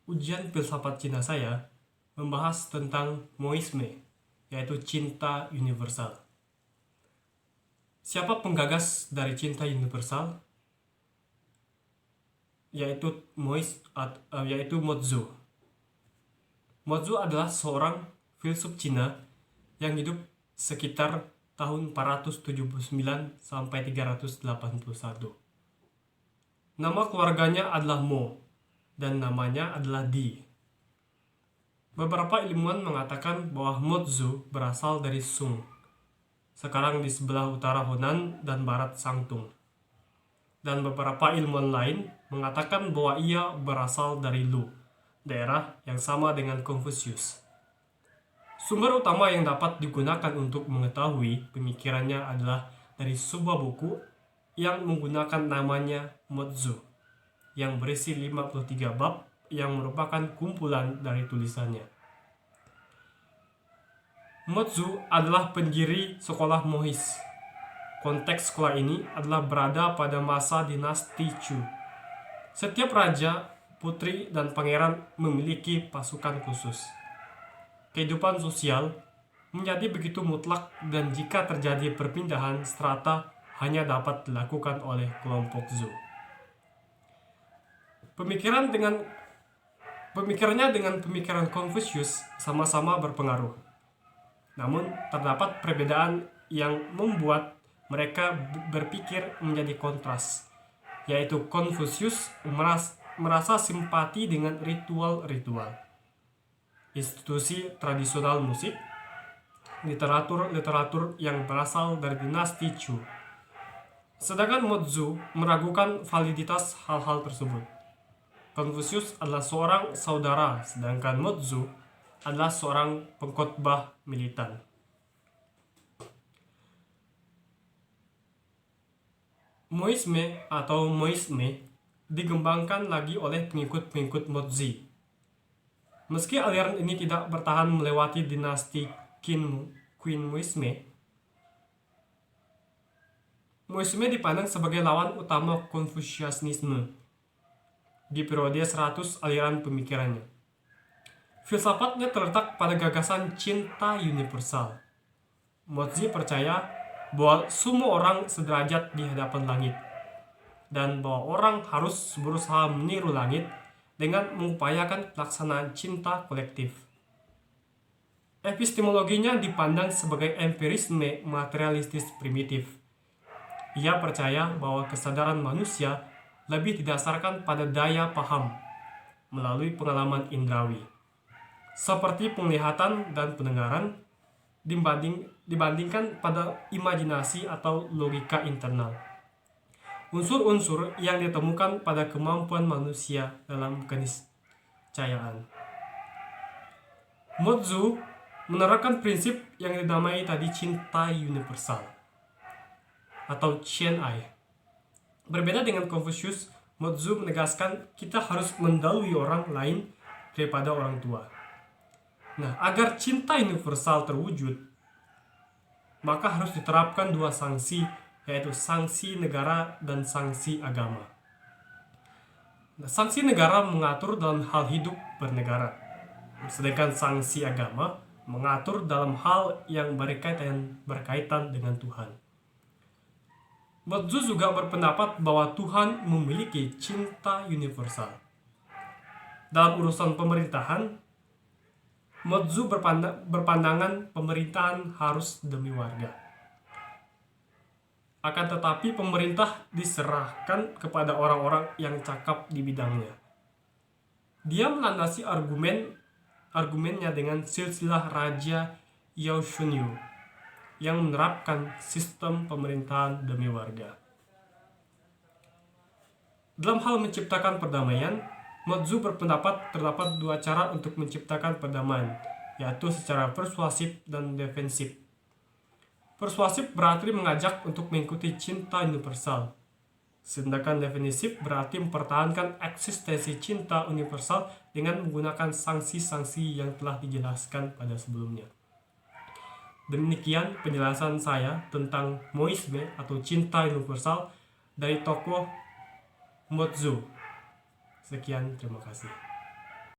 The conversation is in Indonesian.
Ujian filsafat Cina saya membahas tentang moisme, yaitu cinta universal. Siapa penggagas dari cinta universal? Yaitu Mozi. Mozi adalah seorang filsuf Cina yang hidup sekitar tahun 479 sampai 381. Nama keluarganya adalah Mo dan namanya adalah Di. Beberapa ilmuwan mengatakan bahwa Mozi berasal dari Sung, sekarang di sebelah utara Honan dan barat Sangtung. Dan beberapa ilmuwan lain mengatakan bahwa ia berasal dari Lu, daerah yang sama dengan Konfusius. Sumber utama yang dapat digunakan untuk mengetahui pemikirannya adalah dari sebuah buku yang menggunakan namanya Mozi, yang berisi 53 bab yang merupakan kumpulan dari tulisannya. Mozi adalah pendiri sekolah Mohish. Konteks sekolah ini adalah berada pada masa dinasti Chu. Setiap raja, putri, dan pangeran memiliki pasukan khusus. Kehidupan sosial menjadi begitu mutlak dan jika terjadi perpindahan strata hanya dapat dilakukan oleh kelompok Zhou. Pemikirannya dengan pemikiran Konfusius sama-sama berpengaruh. Namun terdapat perbedaan yang membuat mereka berpikir menjadi kontras, yaitu Konfusius merasa simpati dengan ritual-ritual, institusi tradisional musik, literatur yang berasal dari dinasti Chu. Sedangkan Mozi meragukan validitas hal-hal tersebut. Konfusius adalah seorang saudara, sedangkan Mozi adalah seorang pengkhotbah militan. Moisme atau moisme dikembangkan lagi oleh pengikut-pengikut Mozi. Meski aliran ini tidak bertahan melewati dinasti Qin Moisme, Moisme dipandang sebagai lawan utama Konfusianisme di periode 100 aliran pemikirannya. Filsafatnya terletak pada gagasan cinta universal. Mozi percaya bahwa semua orang sederajat di hadapan langit, dan bahwa orang harus berusaha meniru langit dengan mengupayakan pelaksanaan cinta kolektif. Epistemologinya dipandang sebagai empirisme materialistis primitif. Ia percaya bahwa kesadaran manusia lebih didasarkan pada daya paham melalui pengalaman indrawi, seperti penglihatan dan pendengaran, dibandingkan pada imajinasi atau logika internal. Unsur-unsur yang ditemukan pada kemampuan manusia dalam keniscayaan. Mozi menerapkan prinsip yang dinamai tadi cinta universal atau Qian'ai. Berbeda dengan Konfusius, Mozi menegaskan kita harus mendahului orang lain daripada orang tua. Nah, agar cinta universal terwujud, maka harus diterapkan dua sanksi, yaitu sanksi negara dan sanksi agama. Nah, sanksi negara mengatur dalam hal hidup bernegara, sedangkan sanksi agama mengatur dalam hal yang berkaitan dengan Tuhan. Mozi juga berpendapat bahwa Tuhan memiliki cinta universal. Dalam urusan pemerintahan, Mozi berpandangan pemerintahan harus demi warga. Akan tetapi pemerintah diserahkan kepada orang-orang yang cakap di bidangnya. Dia melandasi argumennya dengan silsilah Raja Yao Shunyu yang menerapkan sistem pemerintahan demi warga. Dalam hal menciptakan perdamaian, Mozi berpendapat terdapat dua cara untuk menciptakan perdamaian, yaitu secara persuasif dan defensif. Persuasif berarti mengajak untuk mengikuti cinta universal, sedangkan defensif berarti mempertahankan eksistensi cinta universal dengan menggunakan sanksi-sanksi yang telah dijelaskan pada sebelumnya. Demikian penjelasan saya tentang moisme atau cinta universal dari tokoh Mozi. Sekian, terima kasih.